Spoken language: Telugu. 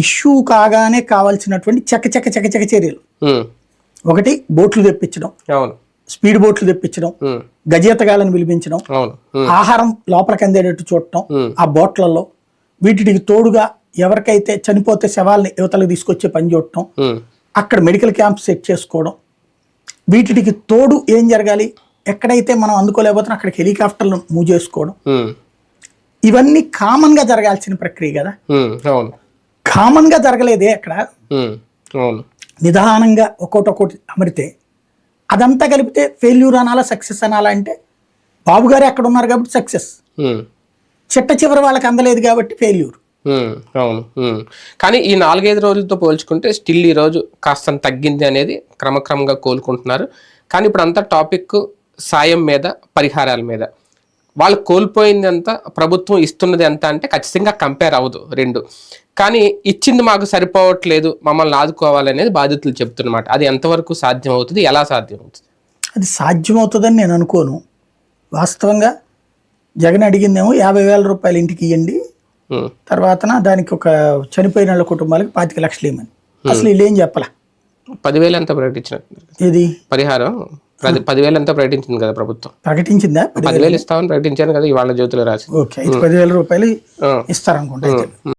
ఇష్యూ కాగానే కావాల్సినటువంటి చకచక చర్యలు. ఒకటి బోట్లు తెప్పించడం, స్పీడ్ బోట్లు తెప్పించడం, గజేతగాళ్ళని పిలిపించడం, ఆహారం లోపలికి అందేటట్టు చూడటం ఆ బోట్లలో. వీటికి తోడుగా ఎవరికైతే చనిపోతే శవాల్ని యువతలకు తీసుకొచ్చే పని చూడటం, అక్కడ మెడికల్ క్యాంప్ సెట్ చేసుకోవడం. వీటికి తోడు ఏం జరగాలి, ఎక్కడైతే మనం అందుకోలేకపోతున్నాం అక్కడికి హెలికాప్టర్లు మూవ్ చేసుకోవడం. ఇవన్నీ కామన్ గా జరగాల్సిన ప్రక్రియ కదా. కామన్ గా జరగలేదే అక్కడ. నిదానంగా ఒక్కొక్కటి అమరితే అదంతా కలిపితే ఫెయిల్యూర్ అనాలా సక్సెస్ అనాలా అంటే బాబు గారు అక్కడ ఉన్నారు కాబట్టి సక్సెస్, చిట్ట చివరి వాళ్ళకి అందలేదు కాబట్టి ఫెయిల్యూర్. అవును. కానీ ఈ 4-5 రోజులతో పోల్చుకుంటే స్టిల్ ఈ రోజు కాస్త తగ్గింది అనేది, క్రమక్రమంగా కోలుకుంటున్నారు. కానీ ఇప్పుడు అంతా టాపిక్ సాయం మీద, పరిహారాల మీద. వాళ్ళు కోల్పోయింది ఎంత, ప్రభుత్వం ఇస్తున్నది ఎంత అంటే ఖచ్చితంగా కంపేర్ అవ్వదు రెండు. కానీ ఇచ్చింది మాకు సరిపోవట్లేదు, మమ్మల్ని ఆదుకోవాలనేది బాధితులు చెప్తున్నమాట. అది ఎంతవరకు సాధ్యం అవుతుంది, ఎలా సాధ్యం అవుతుంది? అది సాధ్యమవుతుందని నేను అనుకోను. వాస్తవంగా జగన్ అడిగిందేమో 50,000 రూపాయలు ఇంటికి ఇవ్వండి, తర్వాత దానికి ఒక చనిపోయిన వాళ్ళ కుటుంబాలకు 25 లక్షలు ఇవ్వమని. అసలు వీళ్ళు ఏం చెప్పాల. 10,000 ఎంత ప్రకటించినట్టు ఇది పరిహారం 10,000 ఎంత ప్రకటించింది కదా ప్రభుత్వం. ప్రకటించిందా? 10,000 ఇస్తామని ప్రకటించాను కదా, ఇవాళ జ్యోతిలో రాసి. ఓకే, 10,000 రూపాయలు ఇస్తారనుకుంటా.